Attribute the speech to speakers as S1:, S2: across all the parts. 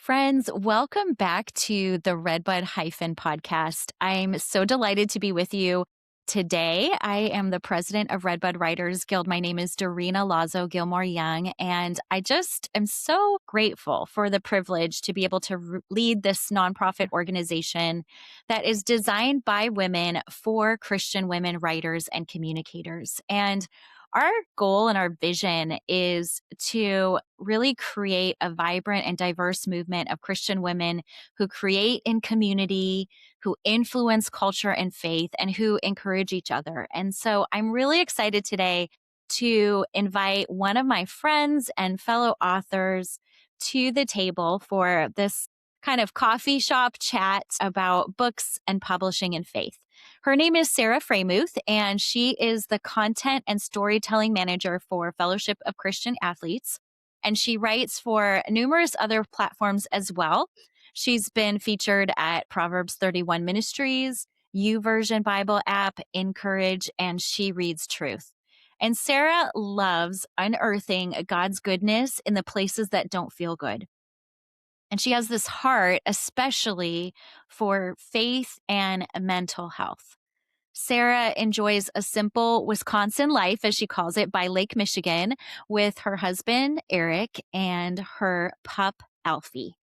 S1: Friends, welcome back to the Redbud podcast. I'm so delighted to be with you today. I am the president of Redbud Writers Guild. My name is Dorina Lazo, Gilmore-Young, and I just am so grateful for the privilege to be able to lead this nonprofit organization that is designed by women for Christian women writers and communicators. And our goal and our vision is to really create a vibrant and diverse movement of Christian women who create in community, who influence culture and faith, and who encourage each other. And so I'm really excited today to invite one of my friends and fellow authors to the table for this kind of coffee shop chat about books and publishing and faith. Her name is Sarah Freymuth, and she is the content and storytelling manager for Fellowship of Christian Athletes. And she writes for numerous other platforms as well. She's been featured at Proverbs 31 Ministries, YouVersion Bible app, Encourage, and She Reads Truth. And Sarah loves unearthing God's goodness in the places that don't feel good. And she has this heart, especially for faith and mental health. Sarah enjoys a simple Wisconsin life, as she calls it, by Lake Michigan with her husband, Eric, and her pup, Alfie.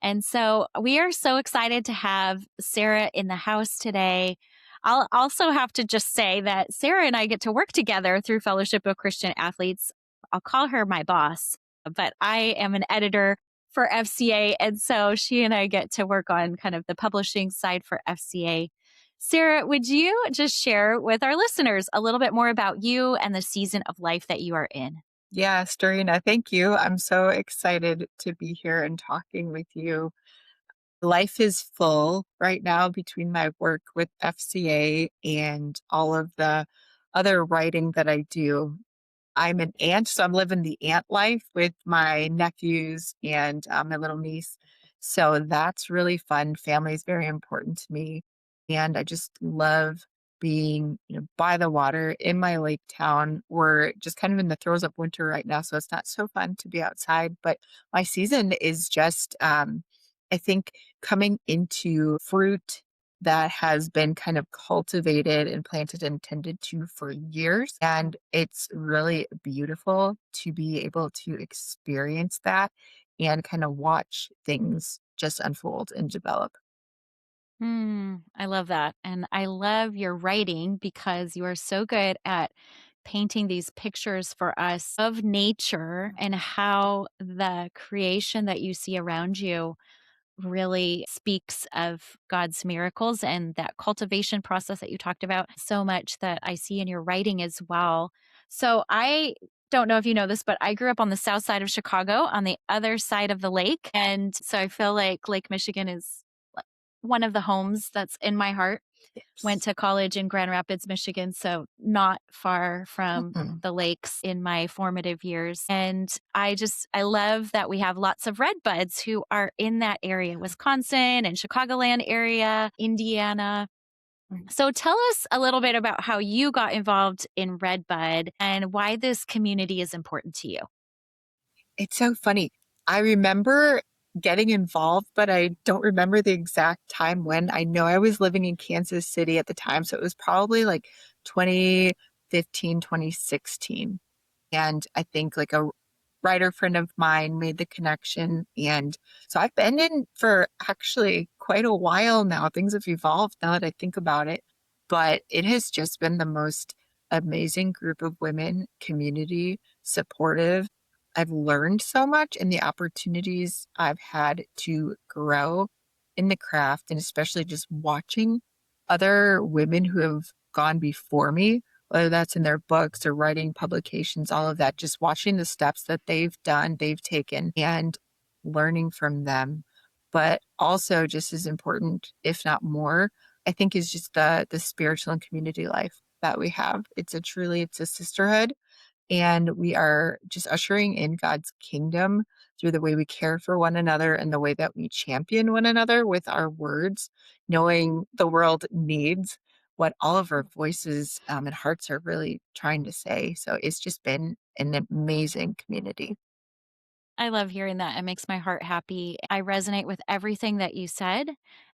S1: And so we are so excited to have Sarah in the house today. I'll also have to just say that Sarah and I get to work together through Fellowship of Christian Athletes. I'll call her my boss, but I am an editor for FCA. And so she and I get to work on kind of the publishing side for FCA. Sarah, would you just share with our listeners a little bit more about you and the season of life that you are in?
S2: Yes, Dorina, thank you. I'm so excited to be here and talking with you. Life is full right now between my work with FCA and all of the other writing that I do. I'm an aunt, so I'm living the aunt life with my nephews and my little niece. So that's really fun. Family is very important to me. And I just love being, by the water in my lake town. We're just kind of in the throes of winter right now, so it's not so fun to be outside. But my season is just, I think, coming into fruit that has been kind of cultivated and planted and tended to for years. And it's really beautiful to be able to experience that and kind of watch things just unfold and develop.
S1: I love that. And I love your writing because you are so good at painting these pictures for us of nature and how the creation that you see around you really speaks of God's miracles and that cultivation process that you talked about so much that I see in your writing as well. So I don't know if you know this, but I grew up on the south side of Chicago on the other side of the lake. And so I feel like Lake Michigan is like one of the homes that's in my heart. Went
S2: Yes.
S1: to college in Grand Rapids, Michigan, so not far from
S2: Mhm.
S1: the lakes in my formative years. And I love that we have lots of redbuds who are in that area, Wisconsin and Chicagoland area, Indiana. So tell us a little bit about how you got involved in Redbud and why this community is important to you.
S2: It's so funny. I remember getting involved, but I don't remember the exact time when. I know I was living in Kansas City at the time, so it was probably like 2015, 2016. And I think like a writer friend of mine made the connection. And so I've been in for actually quite a while now. Things have evolved now that I think about it. But it has just been the most amazing group of women, community, supportive. I've learned so much and the opportunities I've had to grow in the craft, and especially just watching other women who have gone before me, whether that's in their books or writing publications, all of that, just watching the steps that they've done, they've taken, and learning from them. But also just as important, if not more, I think is just the spiritual and community life that we have. It's a sisterhood, and we are just ushering in God's kingdom through the way we care for one another and the way that we champion one another with our words, knowing the world needs what all of our voices and hearts are really trying to say. So it's just been an amazing community.
S1: I love hearing that. It makes my heart happy. I resonate with everything that you said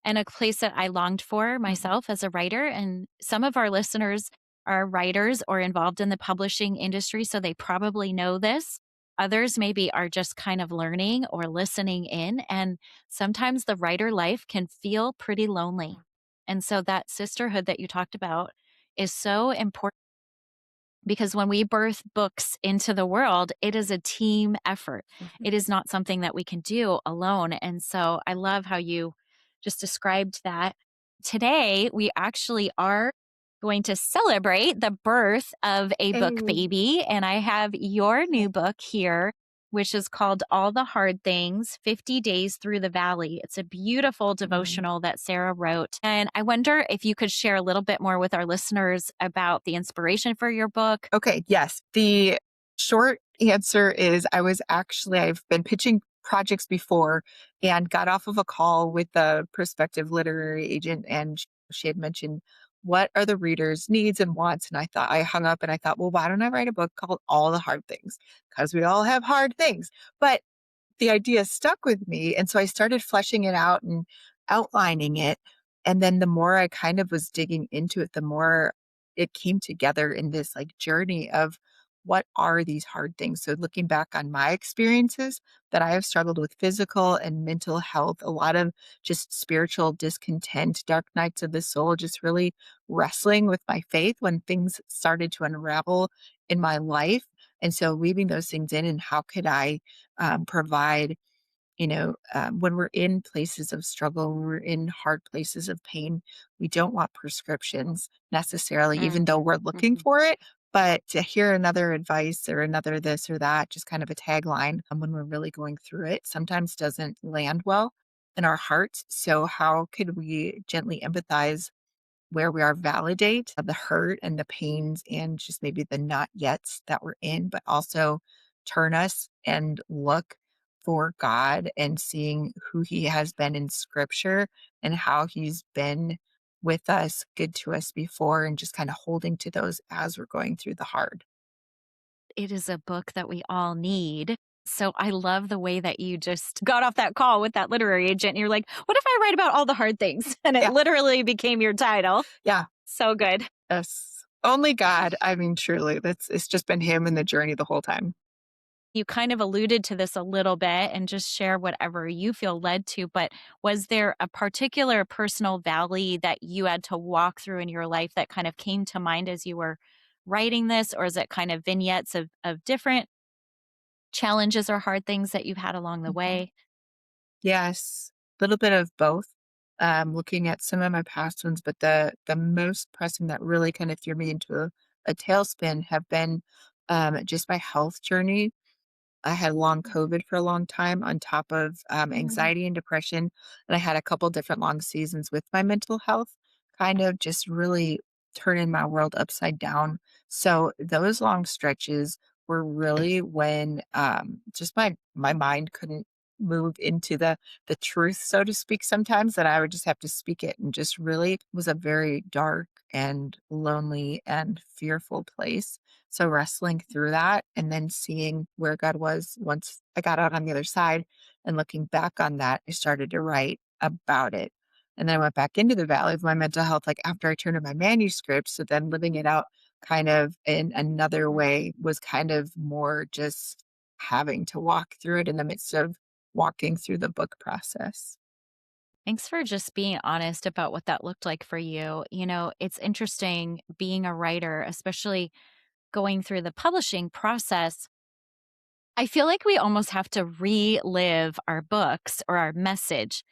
S1: and a place that I longed for
S2: Mhm.
S1: myself as a writer. And some of our listeners are writers or involved in the publishing industry, so they probably know this. Others maybe are just kind of learning or listening in. And sometimes the writer life can feel pretty lonely. And so that sisterhood that you talked about is so important because when we birth books into the world, it is a team effort.
S2: Mhm.
S1: It is not something that we can do alone. And so I love how you just described that. Today, we actually are going to celebrate the birth of a book
S2: Hey.
S1: baby. And I have your new
S2: Yay.
S1: book here, which is called All the Hard Things 50 Days Through the Valley. It's a beautiful
S2: Mm.
S1: devotional that Sarah wrote. And I wonder if you could share a little bit more with our listeners about the inspiration for your book.
S2: Okay, yes. The short answer is I've been pitching projects before and got off of a call with a prospective literary agent, and she had mentioned what are the reader's needs and wants. And I hung up and I thought, well, why don't I write a book called All the Hard Things? Because we all have hard things. But the idea stuck with me, and so I started fleshing it out and outlining it, and then the more I kind of was digging into it, the more it came together in this, like, journey of what are these hard things? So looking back on my experiences that I have struggled with physical and mental health, a lot of just spiritual discontent, dark nights of the soul, just really wrestling with my faith when things started to unravel in my life, and so weaving those things in and how could I provide, when we're in places of struggle, when we're in hard places of pain, we don't want prescriptions necessarily, even
S1: Mm,
S2: though we're looking
S1: mhm.
S2: for it. But to hear another advice or another this or that, just kind of a tagline when we're really going through it, sometimes doesn't land well in our hearts. So, how could we gently empathize where we are, validate the hurt and the pains and just maybe the not yets that we're in, but also turn us and look for God and seeing who He has been in Scripture and how He's been with us, good to us before, and just kind of holding to those as we're going through the hard.
S1: It is a book that we all need. So I love the way that you just got off that call with that literary agent and you're like, what if I write about all the hard things? And it
S2: Yeah,
S1: literally became your title.
S2: yeah,
S1: So good.
S2: yes. Only God. I mean, truly, it's just been Him in the journey the whole time.
S1: You kind of alluded to this a little bit and just share whatever you feel led to, but was there a particular personal valley that you had to walk through in your life that kind of came to mind as you were writing this? Or is it kind of vignettes of different challenges or hard things that you've had along the
S2: Mhm.
S1: way?
S2: Yes, a little bit of both. Looking at some of my past ones, but the most pressing that really kind of threw me into a tailspin have been just my health journey. I had long COVID for a long time on top of,
S1: Mm,
S2: anxiety and depression, and I had a couple different long seasons with my mental health, kind of just really turning my world upside down. So those long stretches were really when, just my mind couldn't move into the truth, so to speak, sometimes, that I would just have to speak it, and just really was a very dark and lonely and fearful place. So wrestling through that and then seeing where God was once I got out on the other side and looking back on that, I started to write about it. And then I went back into the valley of my mental health, like after I turned in my manuscript. So then living it out kind of in another
S1: mm.
S2: way was kind of more just having to walk through it in the midst of walking through the book process.
S1: Thanks for just being honest about what that looked like for you. You know, it's interesting being a writer, especially going through the publishing process. I feel like we almost have to relive our books or our message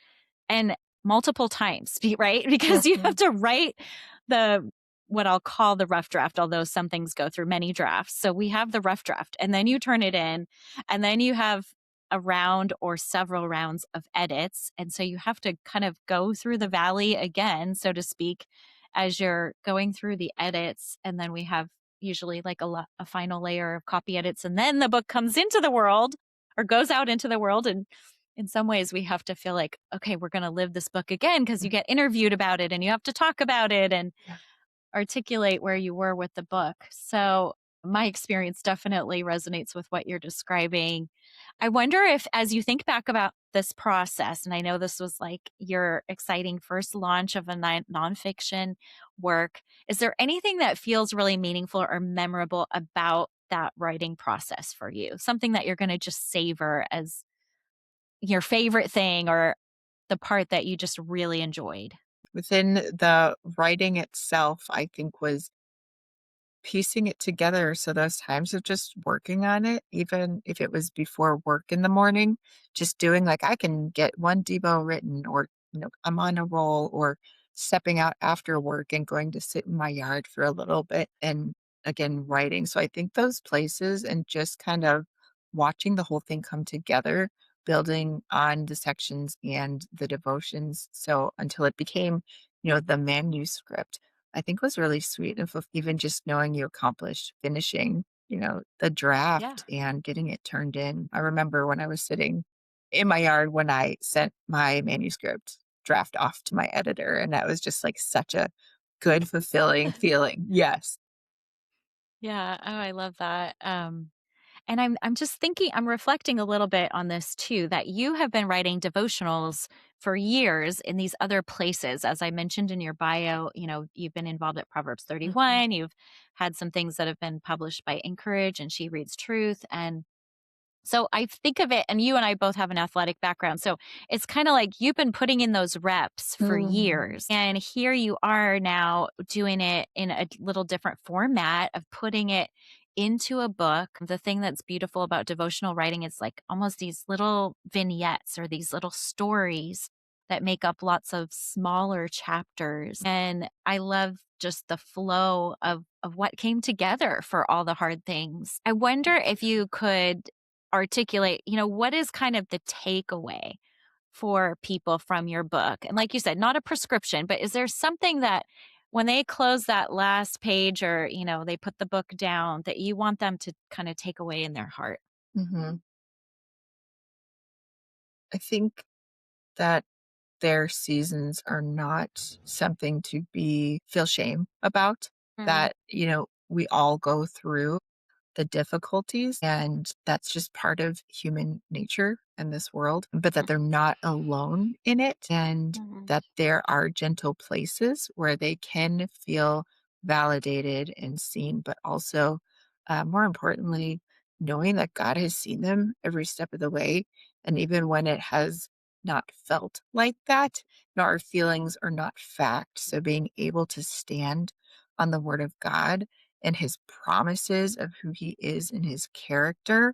S1: and multiple times, right? Because you have
S2: Mhm.
S1: to write the what I'll call the rough draft, although some things go through many drafts. So we have the rough draft, and then you turn it in, and then you have a round or several rounds of edits. And so you have to kind of go through the valley again, so to speak, as you're going through the edits. And then we have usually like a final layer of copy edits, and then the book comes into the world or goes out into the world. And in some ways we have to feel like, okay, we're going to live this book again because you
S2: Mm.
S1: get interviewed about it and you have to talk about it and
S2: Yeah.
S1: articulate where you were with the book. So My experience definitely resonates with what you're describing. I wonder if, as you think back about this process, and I know this was like your exciting first launch of a nonfiction work, is there anything that feels really meaningful or memorable about that writing process for you? Something that you're going to just savor as your favorite thing or the part that you just really enjoyed?
S2: Within the writing itself, I think was piecing it together. So those times of just working on it, even if it was before work in the morning, just doing like I can get one Devo written or I'm on a roll or stepping out after work and going to sit in my yard for a little bit and again writing. So I think those places and just kind of watching the whole thing come together, building on the sections and the devotions. So until it became, the manuscript I think was really sweet of even just knowing you accomplished finishing, the
S1: Yeah.
S2: draft and getting it turned in. I remember when I was sitting in my yard when I sent my manuscript draft off to my editor, and that was just like such a good, fulfilling feeling. Yes.
S1: Yeah. Oh, I love that. And I'm just thinking, I'm reflecting a little bit on this too, that you have been writing devotionals for years in these other places. As I mentioned in your bio, you've been involved at Proverbs
S2: Mhm.
S1: 31. You've had some things that have been published by Encourage and She Reads Truth. And so I think of it, and you and I both have an athletic background. So it's kind of like you've been putting in those reps for
S2: Mm.
S1: years. And here you are now doing it in a little different format of putting it into a book. The thing that's beautiful about devotional writing is like almost these little vignettes or these little stories that make up lots of smaller chapters. And I love just the flow of what came together for all the hard things. I wonder if you could articulate, what is kind of the takeaway for people from your book? And like you said, not a prescription, but is there something that when they close that last page or, they put the book down that you want them to kind of take away in their heart?
S2: Mhm. I think that their seasons are not something to be feel shame about,
S1: Mm,
S2: that, we all go through the difficulties, and that's just part of human nature in this world, but that they're not alone in it, and
S1: mhm,
S2: that there are gentle places where they can feel validated and seen, but also, more importantly, knowing that God has seen them every step of the way. And even when it has not felt like that, our feelings are not fact. So being able to stand on the word of God and his promises of who he is and his character,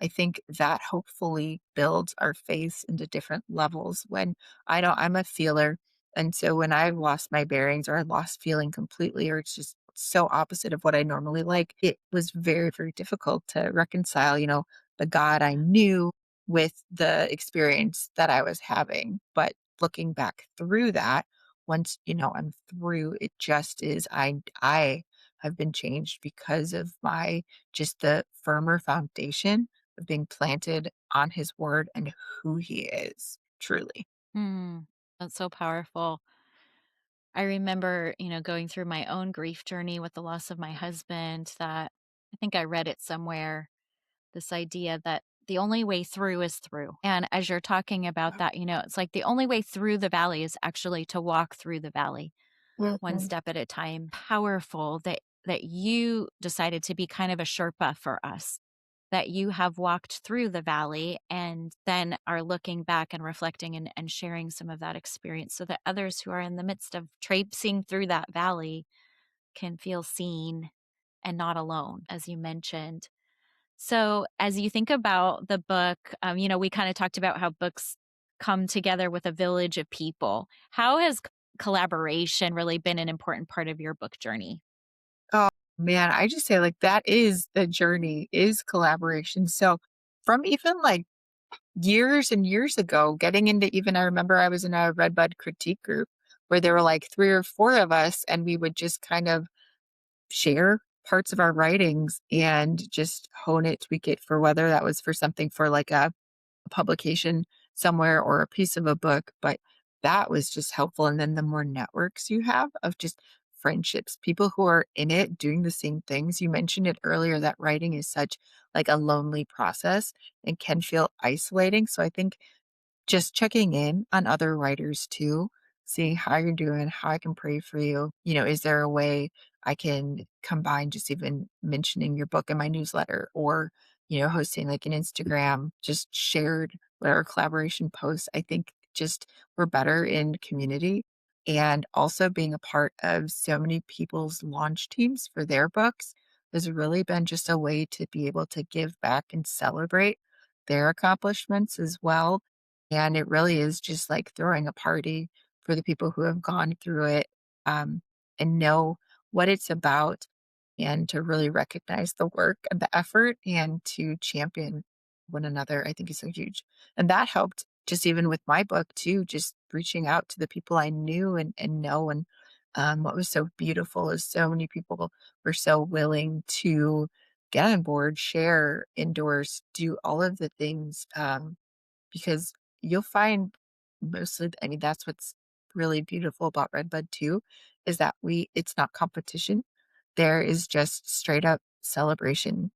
S2: I think that hopefully builds our faith into different levels. When I know I'm a feeler, and so when I've lost my bearings or I lost feeling completely, or it's just so opposite of what I normally like, it was very, very difficult to reconcile, the God I knew with the experience that I was having. But looking back through that, once, I'm through, it just is I have been changed because of my just the firmer foundation of being planted on his word and who he is truly.
S1: mm. That's so powerful. I remember, going through my own grief journey with the loss of my husband that I think I read it somewhere, this idea that the only way through is through. And as you're talking about that, it's like the only way through the valley is actually to walk through the valley one
S2: Mhm.
S1: step at a time. Powerful that you decided to be kind of a Sherpa for us, that you have walked through the valley and then are looking back and reflecting and sharing some of that experience so that others who are in the midst of traipsing through that valley can feel seen and not alone, as you mentioned. So, as you think about the book, we kind of talked about how books come together with a village of people. How has collaboration really been an important part of your book journey?
S2: Oh man, I just say like that is the journey, is collaboration. So from even like years and years ago, getting into even I remember I was in a Redbud critique group where there were like 3 or 4 of us, and we would just kind of share parts of our writings and just hone it, tweak it for whether that was for something for like a publication somewhere or a piece of a book. But that was just helpful. And then the more networks you have of just friendships, people who are in it doing the same things. You mentioned it earlier that writing is such like a lonely process and can feel isolating. So I think just checking in on other writers too, seeing how you're doing, how I can pray for you. Is there a way I can combine just even mentioning your book in my newsletter or, hosting like an Instagram, just shared whatever collaboration posts. I think just we're better in community and also being a part of so many people's launch teams for their books has really been just a way to be able to give back and celebrate their accomplishments as well, and it really is just like throwing a party for the people who have gone through it, um, and know what it's about, and to really recognize the work and the effort and to champion one another, I think is so huge. And that helped just even with my book too, just reaching out to the people I knew and know. And what was so beautiful is so many people were so willing to get on board, share, endorse, do all of the things. Because you'll find mostly, I mean, that's what's really beautiful about Redbud too, is that it's not competition. There is just straight up celebration,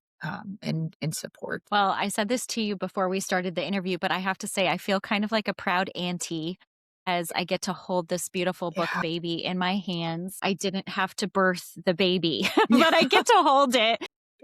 S2: and support.
S1: Well, I said this to you before we started the interview, but I have to say, I feel kind of like a proud auntie as I get to hold this beautiful book
S2: Yeah.
S1: baby in my hands. I didn't have to birth the baby,
S2: Yeah.
S1: but I get to hold it.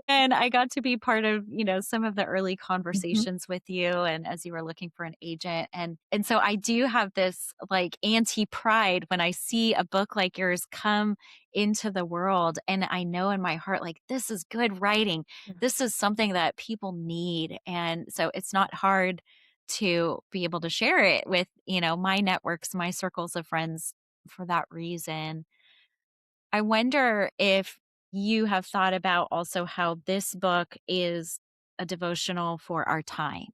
S1: And I got to be part of, some of the early
S2: Mhm.
S1: conversations with you and as you were looking for an agent. And so I do have this like anti pride when I see a book like yours come into the world. And I know in my heart, like, this is good writing. This is something that people need. And so it's not hard to be able to share it with, my networks, my circles of friends for that reason. I wonder if you have thought about also how this book is a devotional for our time,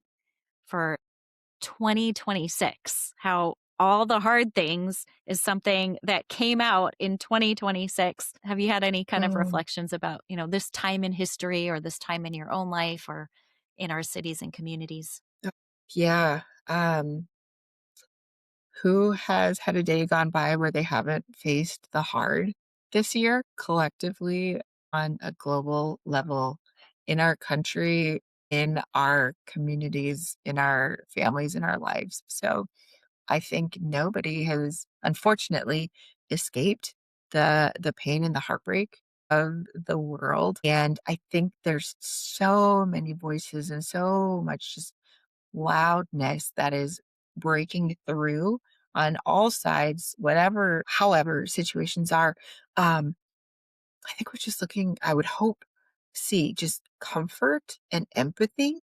S1: for 2026, how all the hard things is something that came out in 2026. Have you had any kind of
S2: Mm.
S1: reflections about, this time in history or this time in your own life or in our cities and communities?
S2: Yeah. Who has had a day gone by where they haven't faced the hard this year collectively on a global level in our country, in our communities, in our families, in our lives? So I think nobody has unfortunately escaped the pain and the heartbreak of the world. And I think there's so many voices and so much just loudness that is breaking through on all sides, whatever, however situations are. Um, I think we're just looking, I would hope, see just comfort and empathy.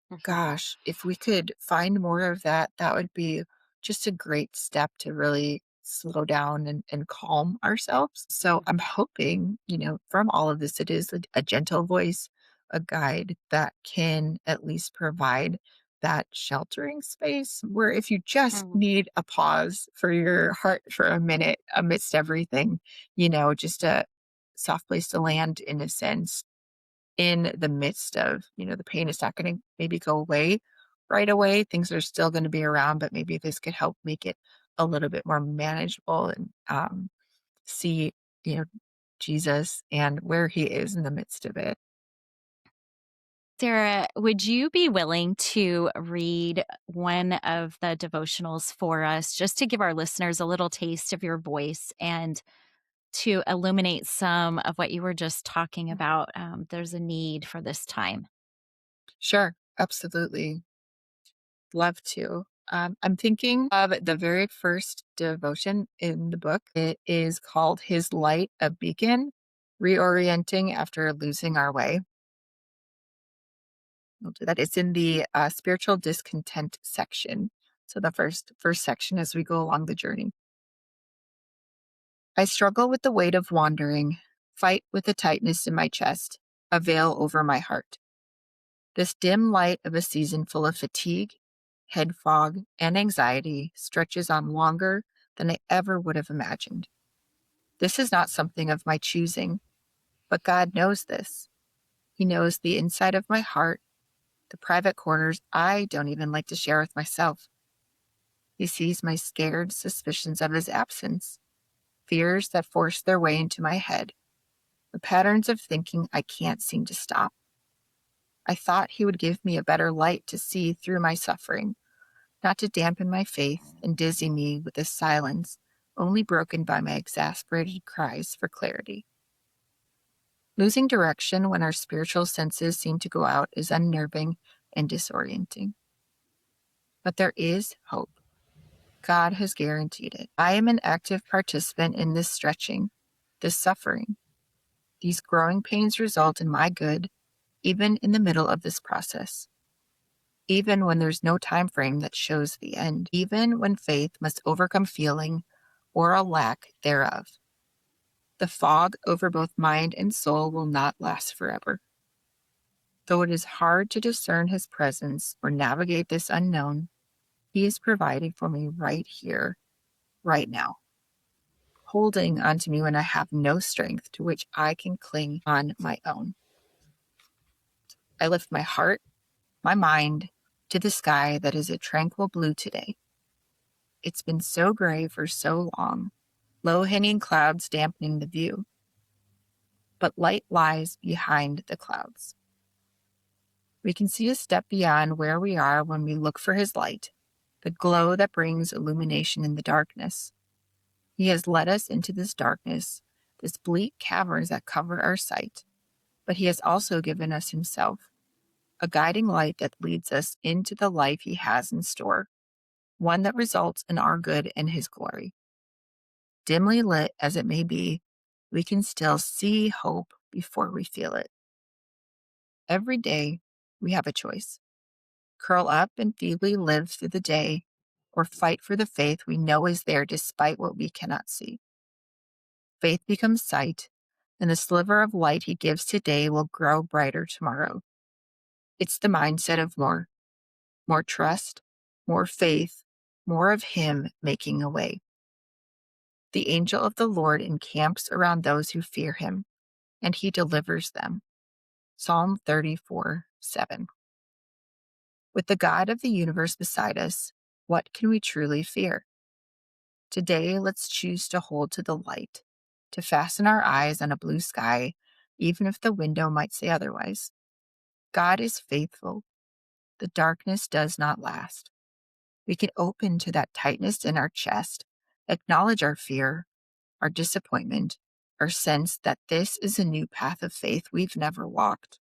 S1: Mhm.
S2: Gosh, if we could find more of that, that would be just a great step to really slow down and calm ourselves. So I'm
S1: Mhm.
S2: hoping, from all of this, it is a gentle voice, a guide that can at least provide that sheltering space where if you just
S1: Mhm.
S2: need a pause for your heart for a minute amidst everything, just a soft place to land in a sense in the midst of, the pain is not going to maybe go away right away. Things are still going to be around, but maybe this could help make it a little bit more manageable and see, you know, Jesus and where he is in the midst of it.
S1: Sarah, would you be willing to read one of the devotionals for us just to give our listeners a little taste of your voice and to illuminate some of what you were just talking about? There's a need for this time.
S2: Sure, absolutely. Love to. I'm thinking of the very first devotion in the book. It is called His Light, a Beacon, Reorienting After Losing Our Way. We'll do that. It's in the spiritual discontent section. So the first section as we go along the journey. I struggle with the weight of wandering, fight with the tightness in my chest, a veil over my heart. This dim light of a season full of fatigue, head fog, and anxiety stretches on longer than I ever would have imagined. This is not something of my choosing, but God knows this. He knows the inside of my heart, the private corners I don't even like to share with myself. He sees my scared suspicions of his absence, fears that force their way into my head, the patterns of thinking I can't seem to stop. I thought he would give me a better light to see through my suffering, not to dampen my faith and dizzy me with a silence only broken by my exasperated cries for clarity. Losing direction when our spiritual senses seem to go out is unnerving and disorienting. But there is hope. God has guaranteed it. I am an active participant in this stretching, this suffering. These growing pains result in my good, even in the middle of this process. Even when there's no time frame that shows the end. Even when faith must overcome feeling or a lack thereof. The fog over both mind and soul will not last forever. Though it is hard to discern his presence or navigate this unknown, he is providing for me right here, right now, holding onto me when I have no strength to which I can cling on my own. I lift my heart, my mind, to the sky that is a tranquil blue today. It's been so gray for so long, low-hanging clouds dampening the view. But light lies behind the clouds. We can see a step beyond where we are when we look for his light, the glow that brings illumination in the darkness. He has led us into this darkness, this bleak caverns that cover our sight, but he has also given us himself, a guiding light that leads us into the life he has in store, one that results in our good and his glory. Dimly lit as it may be, we can still see hope before we feel it. Every day, we have a choice. Curl up and feebly live through the day, or fight for the faith we know is there despite what we cannot see. Faith becomes sight, and the sliver of light he gives today will grow brighter tomorrow. It's the mindset of more trust, more faith, more of him making a way. The angel of the Lord encamps around those who fear him, and he delivers them. Psalm 34:7. With the God of the universe beside us, what can we truly fear? Today, let's choose to hold to the light, to fasten our eyes on a blue sky, even if the window might say otherwise. God is faithful. The darkness does not last. We can open to that tightness in our chest, acknowledge our fear, our disappointment, our sense that this is a new path of faith we've never walked.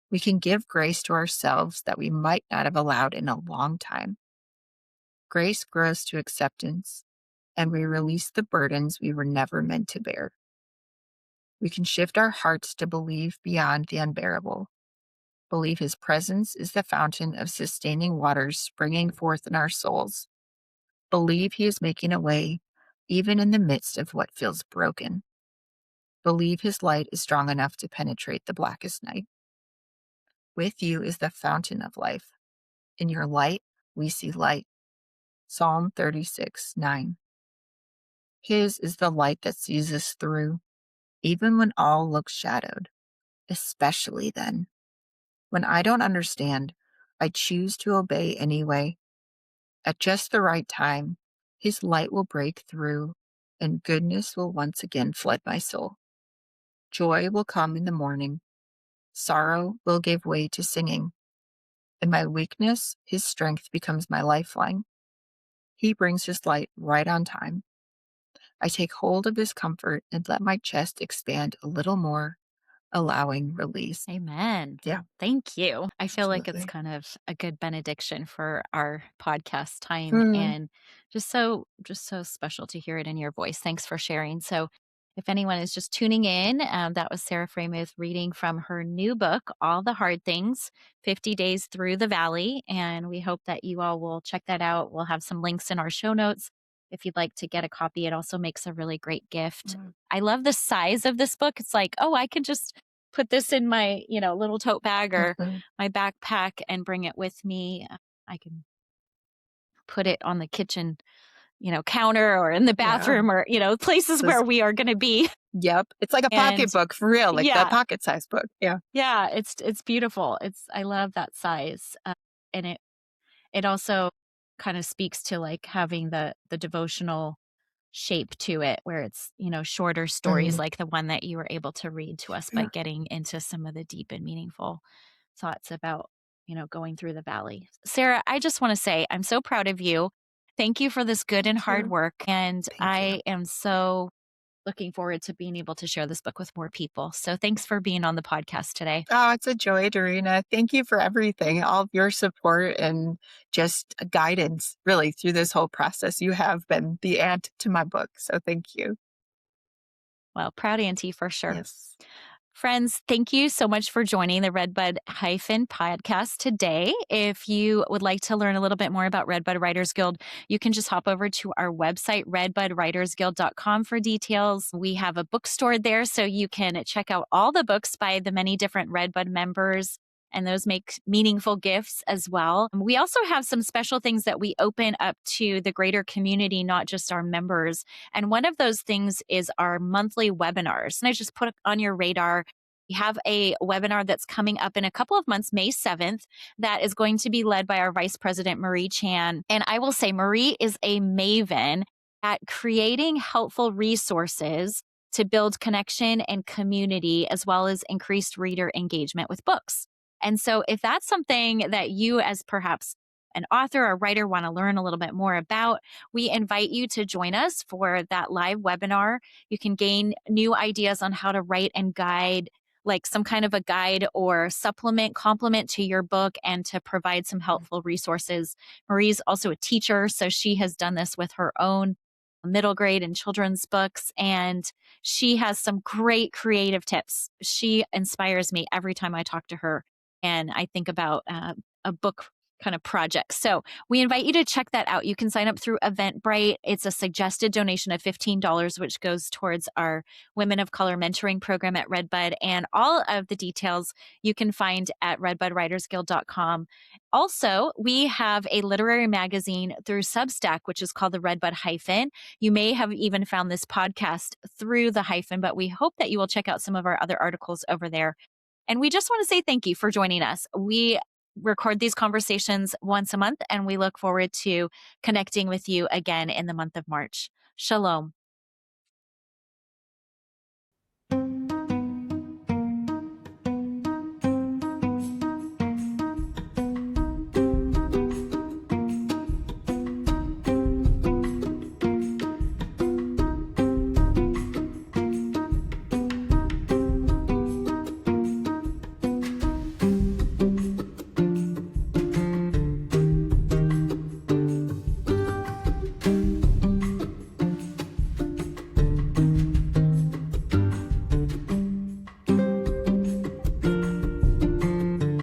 S2: We can give grace to ourselves that we might not have allowed in a long time. Grace grows to acceptance, and we release the burdens we were never meant to bear. We can shift our hearts to believe beyond the unbearable. Believe his presence is the fountain of sustaining waters springing forth in our souls. Believe he is making a way, even in the midst of what feels broken. Believe his light is strong enough to penetrate the blackest night. With you is the fountain of life. In your light, we see light. Psalm 36:9. His is the light that sees us through, even when all looks shadowed, especially then. When I don't understand, I choose to obey anyway. At just the right time, his light will break through, and goodness will once again flood my soul. Joy will come in the morning. Sorrow will give way to singing. In my weakness, his strength becomes my lifeline. He brings his light right on time. I take hold of his comfort and let my chest expand a little more, allowing release.
S1: Amen.
S2: Yeah.
S1: Thank you. I feel like it's
S2: Absolutely.
S1: kind of a good benediction for our podcast time
S2: Hmm.
S1: and just so special to hear it in your voice. Thanks for sharing. So if anyone is just tuning in, that was Sarah Freymuth reading from her new book, All the Hard Things, 50 Days Through the Valley. And we hope that you all will check that out. We'll have some links in our show notes if you'd like to get a copy. It also makes a really great gift.
S2: Mm.
S1: I love the size of this book. It's like, oh, I could just put this in my, little tote bag or
S2: Mhm.
S1: my backpack and bring it with me. I can put it on the kitchen, counter or in the
S2: Yeah.
S1: bathroom or, places
S2: Those-
S1: where we are going to be.
S2: Yep. It's like a
S1: And
S2: pocketbook for real, like the
S1: yeah,
S2: pocket size book. Yeah.
S1: yeah, it's beautiful. I love that size. And it also kind of speaks to like having the devotional shape to it where it's, shorter stories
S2: Mm,
S1: like the one that you were able to read to us by
S2: yeah.
S1: getting into some of the deep and meaningful thoughts about, going through the valley. Sarah, I just want to say I'm so proud of you. Thank you for this good and
S2: Thank
S1: hard
S2: you.
S1: work. And
S2: Thank you.
S1: I am so looking forward to being able to share this book with more people. So thanks for being on the podcast today.
S2: Oh, it's a joy, Dorina. Thank you for everything, all of your support and just guidance, really, through this whole process. You have been the aunt to my book. So thank you.
S1: Well, proud Auntie for sure.
S2: Yes.
S1: Friends, thank you so much for joining the Redbud podcast today. If you would like to learn a little bit more about Redbud Writers Guild, you can just hop over to our website, redbudwritersguild.com, for details. We have a bookstore there, so you can check out all the books by the many different Redbud members, and those make meaningful gifts as well. We also have some special things that we open up to the greater community, not just our members. And one of those things is our monthly webinars. And I just put on your radar, we have a webinar that's coming up in a couple of months, May 7th, that is going to be led by our Vice President, Marie Chan. And I will say, Marie is a maven at creating helpful resources to build connection and community, as well as increased reader engagement with books. And so, if that's something that you, as perhaps an author or writer, want to learn a little bit more about, we invite you to join us for that live webinar. You can gain new ideas on how to write and guide, like some kind of a guide or complement to your book, and to provide some helpful resources. Marie's also a teacher, so she has done this with her own middle grade and children's books, and she has some great creative tips. She inspires me every time I talk to her and I think about a book kind of project. So we invite you to check that out. You can sign up through Eventbrite. It's a suggested donation of $15, which goes towards our Women of Color mentoring program at Redbud. And all of the details you can find at redbudwritersguild.com. Also, we have a literary magazine through Substack, which is called the Redbud Hyphen. You may have even found this podcast through the hyphen, but we hope that you will check out some of our other articles over there. And we just want to say thank you for joining us. We record these conversations once a month, and we look forward to connecting with you again in the month of March. Shalom.